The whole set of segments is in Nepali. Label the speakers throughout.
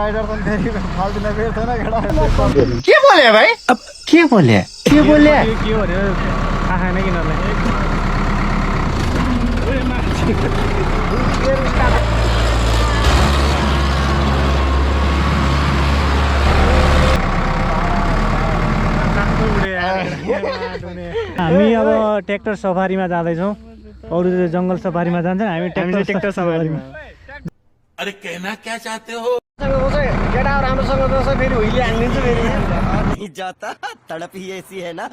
Speaker 1: राइडर तो तेरी फालतू में फिर था ना खड़ा
Speaker 2: के बोले भाई अब के बोले
Speaker 1: के हो रे आहा नहीं किनले हामी अब ट्र्याक्टर सफारीमा जाँदैछौँ अरू जङ्गल सफारीमा जान्छन् हामी ट्र्याक्टर सफारीमा
Speaker 2: अरे कहना क्या चाहते हो
Speaker 1: केटा राम्रोसँग बस्छ फेरि हुइले हानिदिन्छु फेरि
Speaker 3: नहीं जाता तड़प ही ऐसी है ना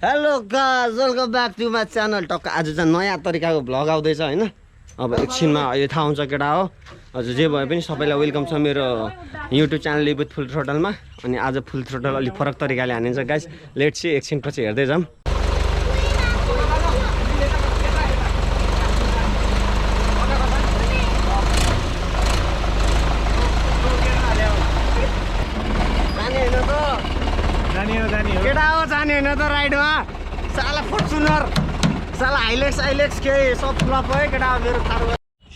Speaker 3: hello guys welcome back to my channel टक्क आज चाहिँ नयाँ तरिकाको भ्लग आउँदैछ होइन अब एकछिनमा अहिले थाहा हुन्छ केटा हो हजुर जे भए पनि सबैलाई वेलकम छ मेरो युट्युब च्यानल विथ फुल थ्रोटलमा अनि आज फुल थ्रोटल अलिक फरक तरिकाले हानिन्छ गाइस लेट्स सी एकछिनपछि हेर्दै जाऊँ केटा हो जाने होइन त राइडमा साला फर्चुनर साला हाइलेक्स के सब फ्लप है केटा मेरो थारू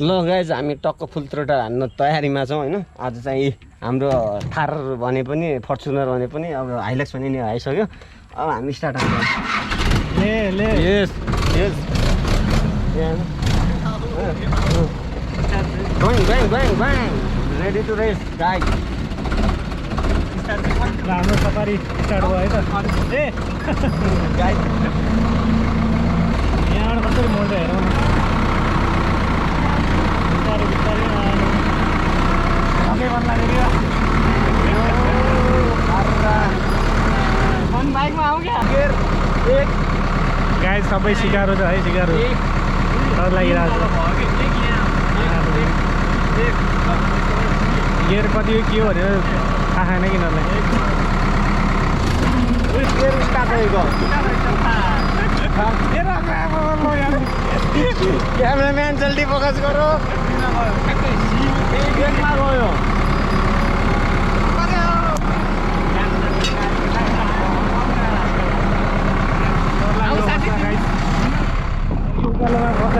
Speaker 3: ल गाइज हामी टक्क फुल थ्रोटल हान्न तयारीमा छौँ होइन आज चाहिँ हाम्रो थार भने पनि फर्चुनर भने पनि अब हाइलेक्स पनि नि आइसक्यो अब हामी स्टार्ट हान्छौँ यस रेडी टु रेस गाइज
Speaker 1: हाम्रो सफारी स्टार्ट भयो है त ए यहाँबाट कसरी मोड्छ हेरौँ बिस्तारै मन लाग्यो मन बाइकमा आउँ क्या गाइस सबै सिकारो छ है सिकारो डर लागिरहेको छ गियर कति के हो भने आहा नै किनले
Speaker 3: क्यामेराम्यान जल्दी फोकस करो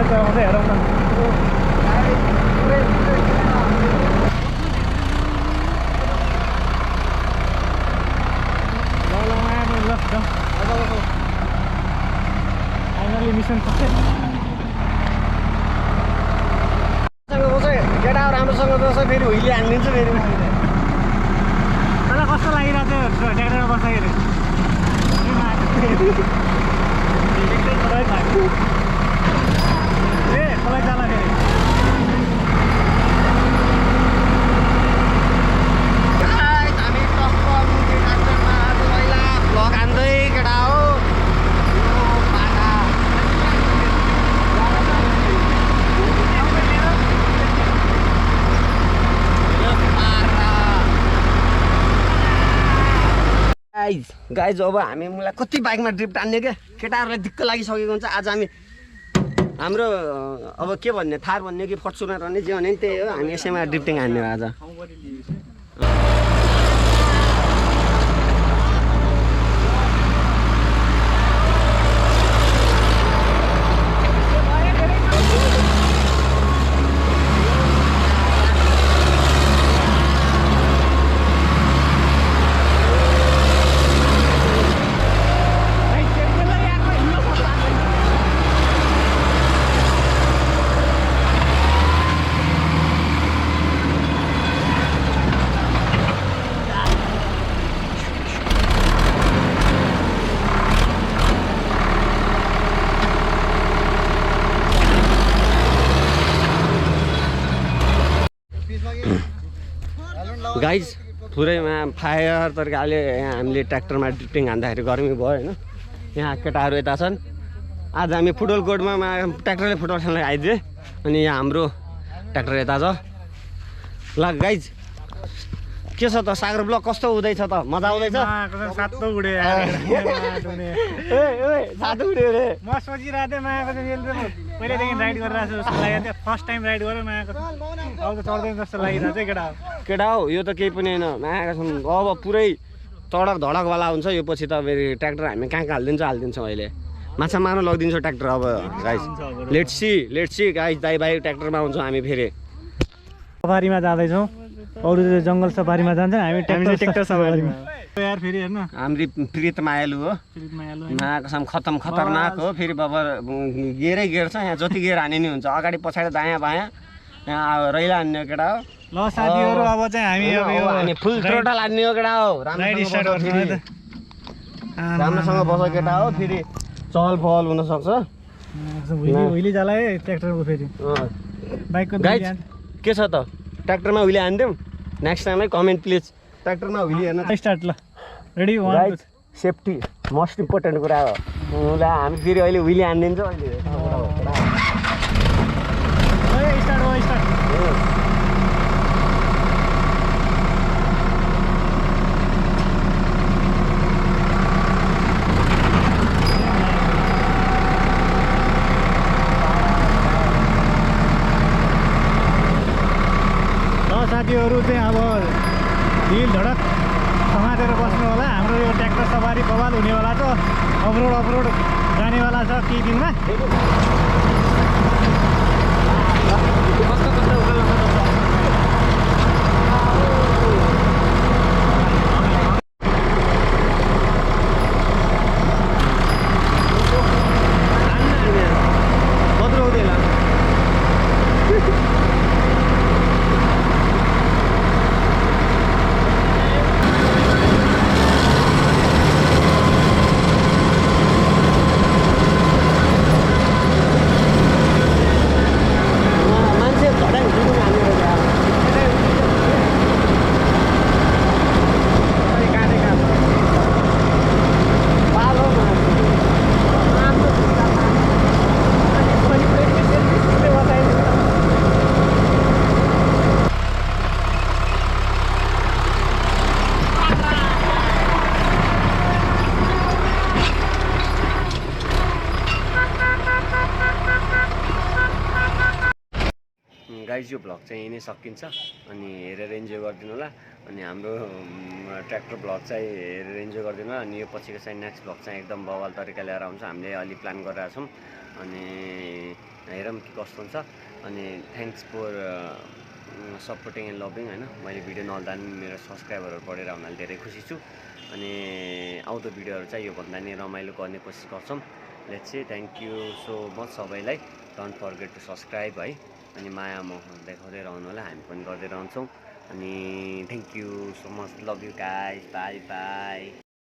Speaker 3: गयो
Speaker 1: हेरौँ न फाइनली मिसन
Speaker 3: केटा राम्रोसँग बस्छ फेरि हुइले हानिदिन्छु फेरि
Speaker 1: तर कस्तो लागिरहेको थियो ट्र्याक्टरमा बस्दाखेरि ए मलाई जाँदाखेरि
Speaker 3: गाइज अब हामी मलाई कति बाइकमा ड्रिप टान्ने क्या केटाहरूलाई दिक्क लागिसकेको हुन्छ आज हामी हाम्रो अब के भन्ने थार भन्ने कि फर्चुनर भन्ने जे भने नि त्यही हो हामी यसैमा ड्रिफ्टिङ हान्ने हो आज गाइज पुरैमा फायर तरिकाले यहाँ हामीले ट्र्याक्टरमा ड्रिफ्टिङ हान्दाखेरि गर्मी भयो होइन यहाँ केटाहरू यता छन् आज हामी फुटबल कोर्टमा ट्र्याक्टरले फुटबल खेल्न आइदिए अनि यहाँ हाम्रो ट्र्याक्टर यता छ ल गाइज के छ त सागर ब्लक कस्तो हुँदैछ त मजा आउँदैछ
Speaker 1: सातो उड्यो
Speaker 3: सातो उड्यो रे
Speaker 1: म सोचिरहेको थिएँ मायाको चाहिँ पहिल्यैदेखि राइड गरिरहेको छु जस्तो लागेको थियो फर्स्ट टाइम राइड गरेँ मायाको अब त चढ्दैन जस्तो लागिरहेको थियो
Speaker 3: केटा हो यो त केही पनि होइन मायाको अब पुरै तडक धडकवाला हुन्छ यो पछि त फेरि ट्र्याक्टर हामी कहाँ हालिदिन्छौँ अहिले माछा मार्नु लगिदिन्छौँ ट्र्याक्टर अब गाइज लेट्स सी गाइज दाइ भाइ ट्र्याक्टरमा हुन्छौँ हामी फेरि
Speaker 1: सफारीमा जाँदैछौँ अरू चाहिँ जङ्गल सफारीमा जान्छ हामी ट्र्याक्टर सफारीमा यार फेरि हेर्न
Speaker 3: हाम्रो प्रीत मायालु हो कसम खतम खतरनाक हो फेरि बाबा गेरै गेर छ यहाँ जति गेर हाने नि हुन्छ अगाडि पछाडि दायाँ बायाँ यहाँ रैला हान्ने केटा हो
Speaker 1: ल साथीहरू अब चाहिँ हामी अब यो
Speaker 3: हामी फुल थ्रोटल हान्ने हो केटा हो
Speaker 1: राइड स्टार्ट गर्छौँ है त
Speaker 3: राम्रोसँग बस केटा हो फेरि चहल पहल हुनसक्छ
Speaker 1: हुइली जाला है ट्र्याक्टरको फेरि बाइकको
Speaker 3: गाइज के छ त ट्र्याक्टरमा हुइली हानिदिउँ नेक्स्ट टाइममै कमेन्ट प्लिज ट्र्याक्टरमा हुइली हेर्न
Speaker 1: स्टार्ट ल ready
Speaker 3: guys safety most important कुरा हो ल हामी फेरि अहिले हुइली हानिदिन्छौँ अहिले
Speaker 1: स्टार्ट हो स्टार्ट साथीहरू चाहिँ अब हिल धडक समातेर बस्नु होला हाम्रो यो ट्र्याक्टर सवारी बवाल हुनेवाला छ अफरोड जानेवाला छ केही दिनमा
Speaker 3: गाइज यो भ्लग चाहिँ यही नै सकिन्छ अनि हेरेर इन्जोय गरिदिनु होला अनि हाम्रो ट्र्याक्टर भ्लग चाहिँ हेरेर इन्जोय गरिदिनु होला अनि यो पछिको चाहिँ नेक्स्ट भ्लग चाहिँ एकदम बवाल तरिकाले लिएर आउँछ हामीले अलि प्लान गरिरहेको छौँ अनि हेरौँ के कस्तो हुन्छ अनि thanks for supporting and loving होइन मैले भिडियो नहाल्दा पनि मेरो सब्सक्राइबरहरू बढेर हुनाले धेरै खुसी छु अनि आउँदो भिडियोहरू चाहिँ योभन्दा नि रमाइलो गर्ने कोसिस गर्छौँ let's say thank you so much सबैलाई डोन्ट फर्गेट टु सब्सक्राइब है अनि माया मोह देखाउँदै रहनु होला हामी पनि गर्दै रहन्छौँ अनि thank you so much love you guys by by